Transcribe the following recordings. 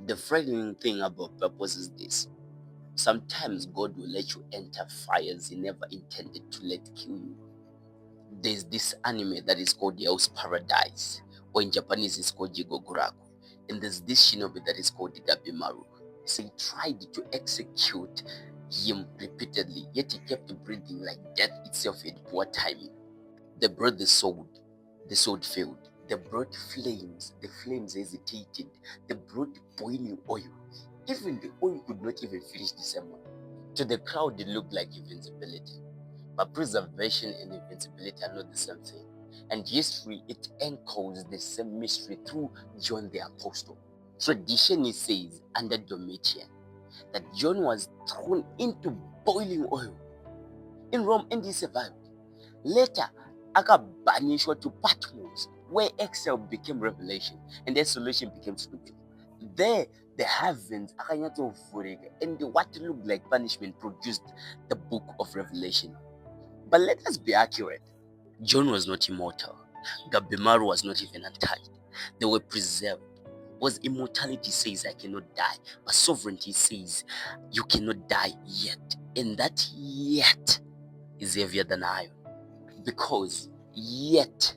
The frightening thing about purpose is this: sometimes God will let you enter fires He never intended to let kill you. There's this anime that is called Yao's Paradise, or in Japanese it's called Jigoguraku. And there's this shinobi that is called Gabimaru. So he tried to execute him repeatedly, yet he kept breathing like death itself in poor timing. They brought the sword failed. They brought flames, the flames hesitated. They brought boiling oil. Even the oil could not even finish the sermon. To the crowd, it looked like invincibility. But preservation and invincibility are not the same thing. And history, it echoes the same mystery through John the Apostle. Tradition says under Domitian that John was thrown into boiling oil in Rome and he survived. Later, akabanishwa to Patmos, where exile became revelation and desolation became scripture. There, the heavens akanyathovuleka, and what looked like punishment produced the book of Revelation. But let us be accurate. John was not immortal. Gabimaru was not even untouched. They were preserved. Was immortality says I cannot die, but sovereignty says you cannot die yet. And that yet is heavier than iron. Because yet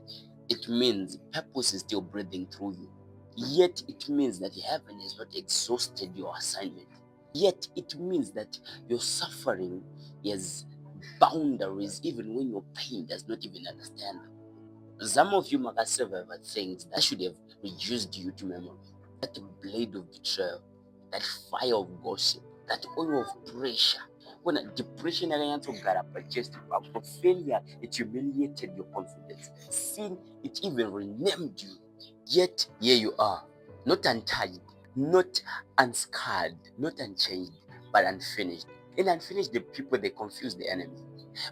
it means purpose is still breathing through you. Yet it means that heaven has not exhausted your assignment. Yet it means that your suffering has boundaries even when your pain does not even understand them. Some of you might have survived things that should have reduced you to memory. That blade of betrayal, that fire of gossip, that oil of pressure. When depression chest, for failure, it humiliated your confidence. Sin, it even renamed you. Yet here you are, not untouched, not unscarred, not unchanged, but unfinished. And unfinished, the people they confuse the enemy.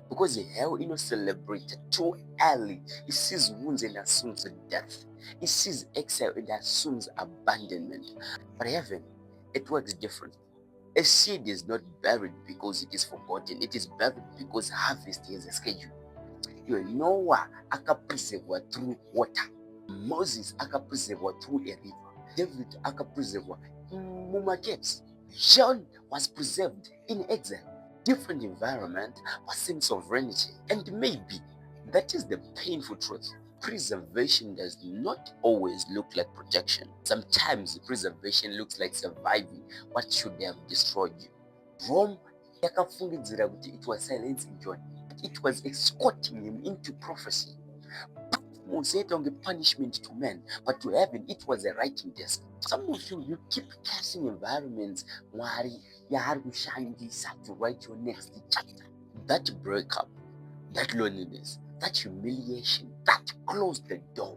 Because hell celebrated too early. It sees wounds and assumes death. It sees exile and assumes abandonment. But heaven, it works different. A seed is not buried because it is forgotten. It is buried because harvest has a schedule. Noah akapreserved through water. Moses akapreserved through a river. David akapreserved in Muma caves. John was preserved in exile. Different environment, but same sovereignty. And maybe that is the painful truth. Preservation does not always look like protection. Sometimes preservation looks like surviving what should have destroyed you. Rome yakafungidzira kuti it was silencing John. It was escorting him into prophecy. Patmos punishment to men, but to heaven it was a writing desk. Some of you keep cursing environments Mwari yari kushandisa to write your next chapter. That breakup, that loneliness, that humiliation, that closed the door.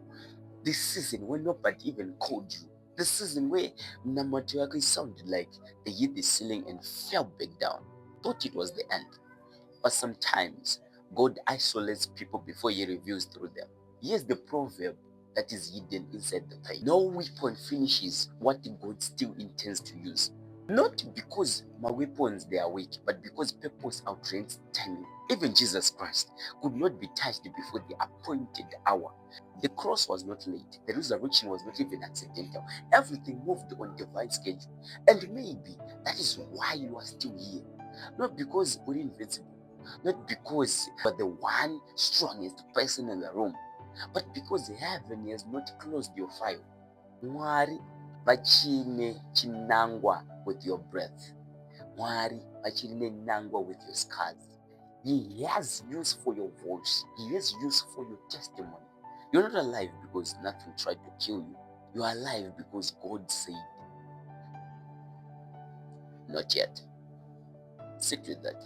This season when nobody even called you. The season where Namatoyako sounded like they hit the ceiling and fell back down. Thought it was the end. But sometimes God isolates people before He reveals through them. Here's the proverb that is hidden inside the pain. No weapon finishes what God still intends to use. Not because my weapons they are weak, but because purpose outranks timing. Even Jesus Christ could not be touched before the appointed hour. The cross was not late. The resurrection was not even accidental. Everything moved on divine schedule. And maybe that is why you are still here. Not because we're invincible, not because you're the one strongest person in the room, but because heaven has not closed your file. Mwari vachine chinangwa with your breath. Mwari vachine nangwa with your scars. He has use for your voice. He has use for your testimony. You're not alive because nothing tried to kill you. You are alive because God said, not yet. Sit with that.